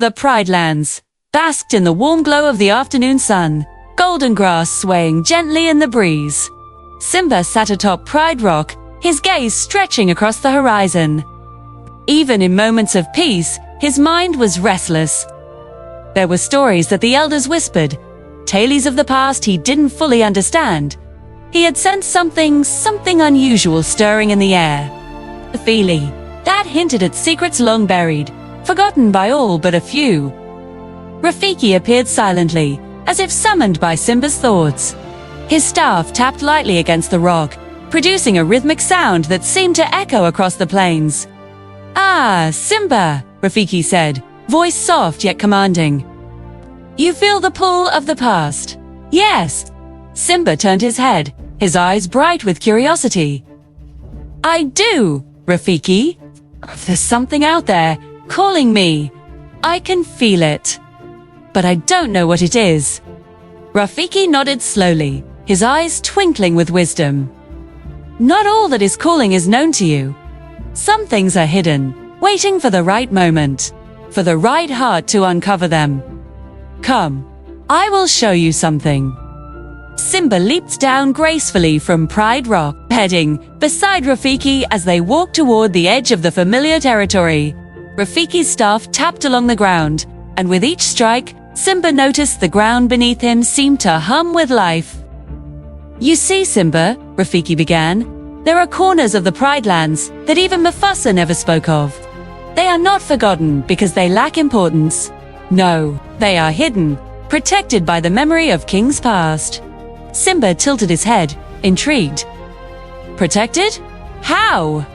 The Pride Lands basked in the warm glow of the afternoon sun, golden grass swaying gently in the breeze. Simba sat atop Pride Rock, his gaze stretching across the horizon. Even in moments of peace, his mind was restless. There were stories that the elders whispered, tales of the past he didn't fully understand. He had sensed something unusual stirring in the air. A feeling that hinted at secrets long buried, forgotten by all but a few. Rafiki appeared silently, as if summoned by Simba's thoughts. His staff tapped lightly against the rock, producing a rhythmic sound that seemed to echo across the plains. "Ah, Simba," Rafiki said, voice soft yet commanding. "You feel the pull of the past?" "Yes." Simba turned his head, his eyes bright with curiosity. "I do, Rafiki. There's something out there, calling me. I can feel it. But I don't know what it is." Rafiki nodded slowly, his eyes twinkling with wisdom. "Not all that is calling is known to you. Some things are hidden, waiting for the right moment, for the right heart to uncover them. Come, I will show you something." Simba leaped down gracefully from Pride Rock, heading beside Rafiki as they walked toward the edge of the familiar territory. Rafiki's staff tapped along the ground, and with each strike, Simba noticed the ground beneath him seemed to hum with life. "You see, Simba," Rafiki began, "there are corners of the Pride Lands that even Mufasa never spoke of. They are not forgotten because they lack importance. No, they are hidden, protected by the memory of kings past." Simba tilted his head, intrigued. "Protected? How?"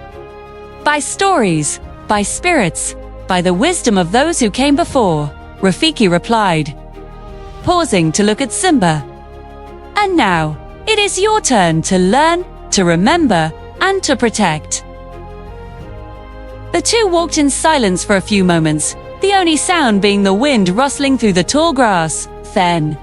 "By stories, by spirits, by the wisdom of those who came before," Rafiki replied, pausing to look at Simba. "And now, it is your turn to learn, to remember, and to protect." The two walked in silence for a few moments, the only sound being the wind rustling through the tall grass. Then,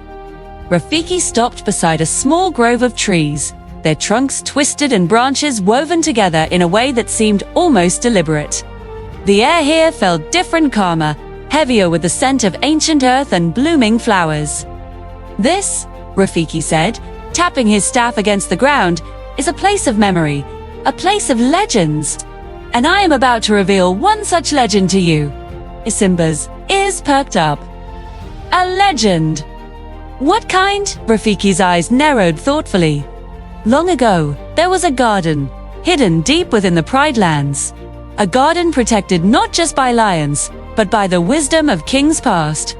Rafiki stopped beside a small grove of trees, their trunks twisted and branches woven together in a way that seemed almost deliberate. The air here felt different, calmer, heavier with the scent of ancient earth and blooming flowers. "This," Rafiki said, tapping his staff against the ground, "is a place of memory, a place of legends. And I am about to reveal one such legend to you." Simba's ears perked up. "A legend? What kind?" Rafiki's eyes narrowed thoughtfully. "Long ago, there was a garden, hidden deep within the Pride Lands. A garden protected not just by lions, but by the wisdom of kings past.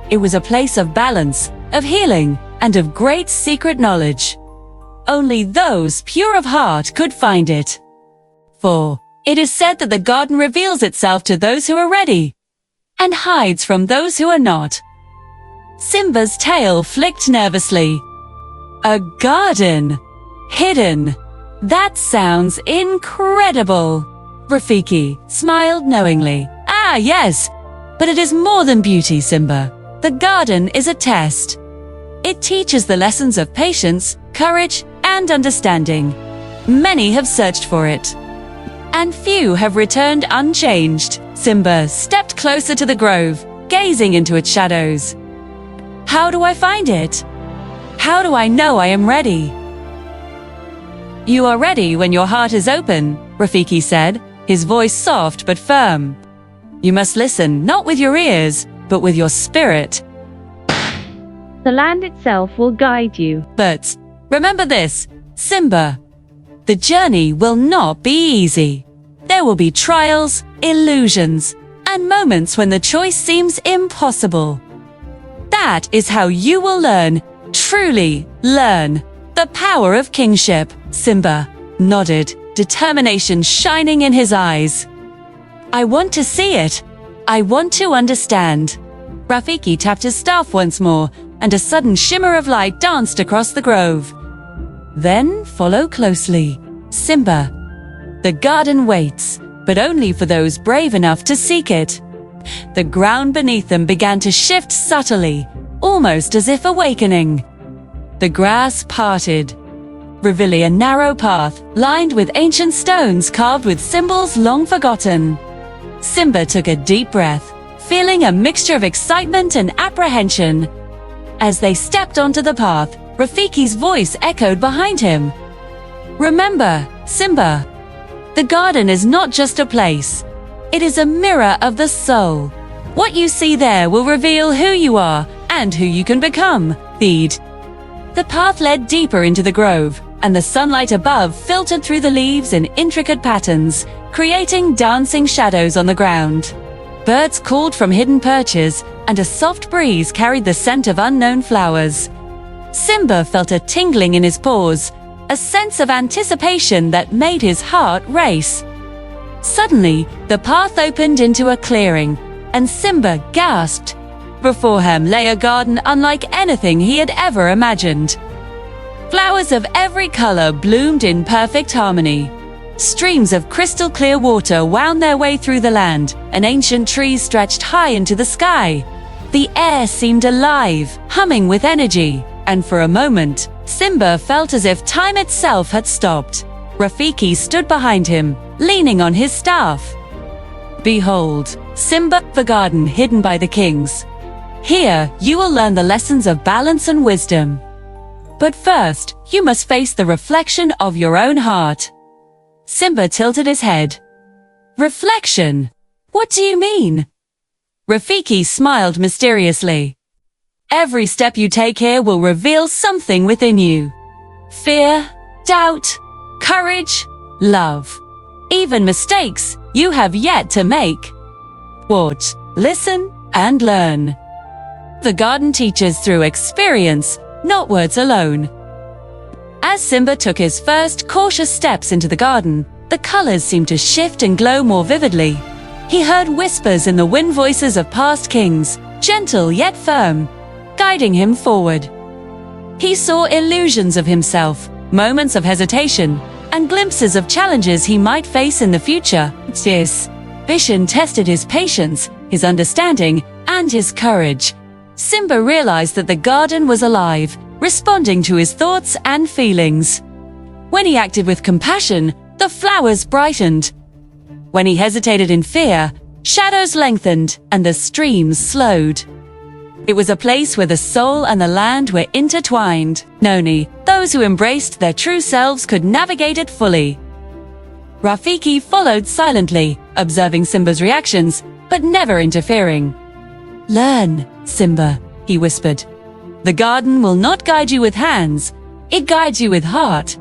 It was a place of balance, of healing, and of great secret knowledge. Only those pure of heart could find it. For it is said that the garden reveals itself to those who are ready, and hides from those who are not." Simba's tail flicked nervously. "A garden? Hidden? That sounds incredible." Rafiki smiled knowingly. "Ah, yes, but it is more than beauty, Simba. The garden is a test. It teaches the lessons of patience, courage, and understanding. Many have searched for it, and few have returned unchanged." Simba stepped closer to the grove, gazing into its shadows. "How do I find it? How do I know I am ready?" "You are ready when your heart is open," Rafiki said, his voice soft but firm. "You must listen not with your ears, but with your spirit. The land itself will guide you. But remember this, Simba. The journey will not be easy. There will be trials, illusions, and moments when the choice seems impossible. That is how you will learn, truly learn, the power of kingship." Simba nodded, determination shining in his eyes. "I want to see it. I want to understand." Rafiki tapped his staff once more, and a sudden shimmer of light danced across the grove. "Then follow closely, Simba. The garden waits, but only for those brave enough to seek it." The ground beneath them began to shift subtly, almost as if awakening. The grass parted, revealing a narrow path lined with ancient stones carved with symbols long forgotten. Simba took a deep breath, feeling a mixture of excitement and apprehension. As they stepped onto the path, Rafiki's voice echoed behind him. "Remember, Simba, the garden is not just a place. It is a mirror of the soul. What you see there will reveal who you are and who you can become." The path led deeper into the grove, and the sunlight above filtered through the leaves in intricate patterns, creating dancing shadows on the ground. Birds called from hidden perches, and a soft breeze carried the scent of unknown flowers. Simba felt a tingling in his paws, a sense of anticipation that made his heart race. Suddenly, the path opened into a clearing, and Simba gasped. Before him lay a garden unlike anything he had ever imagined. Flowers of every color bloomed in perfect harmony. Streams of crystal-clear water wound their way through the land, and ancient trees stretched high into the sky. The air seemed alive, humming with energy, and for a moment, Simba felt as if time itself had stopped. Rafiki stood behind him, leaning on his staff. "Behold, Simba, the garden hidden by the kings. Here, you will learn the lessons of balance and wisdom. But first, you must face the reflection of your own heart." Simba tilted his head. "Reflection? What do you mean?" Rafiki smiled mysteriously. "Every step you take here will reveal something within you. Fear, doubt, courage, love. Even mistakes you have yet to make. Watch, listen, and learn. The garden teaches through experience, not words alone." As Simba took his first cautious steps into the garden, the colors seemed to shift and glow more vividly. He heard whispers in the wind voices of past kings, gentle yet firm, guiding him forward. He saw illusions of himself, moments of hesitation, and glimpses of challenges he might face in the future. This vision tested his patience, his understanding, and his courage. Simba realized that the garden was alive, responding to his thoughts and feelings. When he acted with compassion, the flowers brightened. When he hesitated in fear, shadows lengthened and the streams slowed. It was a place where the soul and the land were intertwined. Only those who embraced their true selves could navigate it fully. Rafiki followed silently, observing Simba's reactions, but never interfering. "Learn, Simba," he whispered. "The garden will not guide you with hands, it guides you with heart."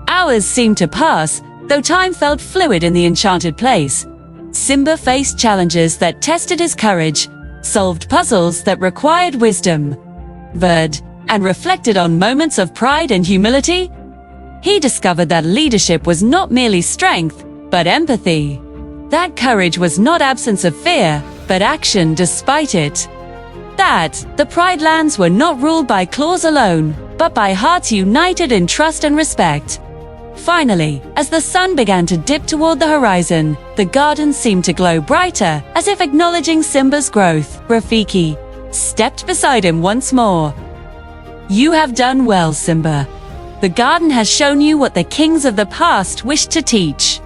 Hours seemed to pass, though time felt fluid in the enchanted place. Simba faced challenges that tested his courage, solved puzzles that required wisdom, and reflected on moments of pride and humility. He discovered that leadership was not merely strength, but empathy. That courage was not absence of fear, but action despite it. That the Pride Lands were not ruled by claws alone, but by hearts united in trust and respect. Finally, as the sun began to dip toward the horizon, the garden seemed to glow brighter, as if acknowledging Simba's growth. Rafiki stepped beside him once more. "You have done well, Simba. The garden has shown you what the kings of the past wished to teach.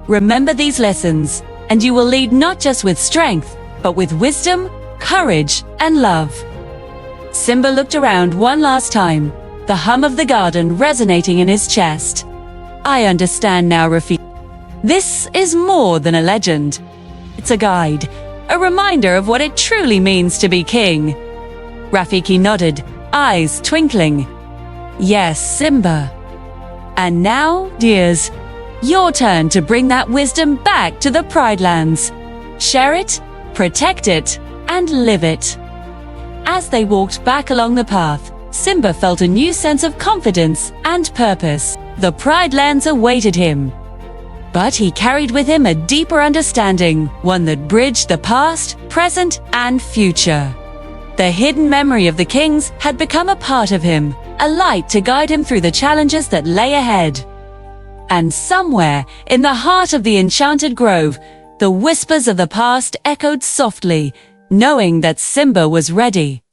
Remember these lessons, and you will lead not just with strength, but with wisdom, courage, and love." Simba looked around one last time, the hum of the garden resonating in his chest. "I understand now, Rafiki. This is more than a legend. It's a guide, a reminder of what it truly means to be king." Rafiki nodded, eyes twinkling. "Yes, Simba. And now, dears, your turn to bring that wisdom back to the Pride Lands. Share it, protect it, and live it." As they walked back along the path, Simba felt a new sense of confidence and purpose. The Pride Lands awaited him. But he carried with him a deeper understanding, one that bridged the past, present, and future. The hidden memory of the kings had become a part of him, a light to guide him through the challenges that lay ahead. And somewhere, in the heart of the enchanted grove, the whispers of the past echoed softly, knowing that Simba was ready.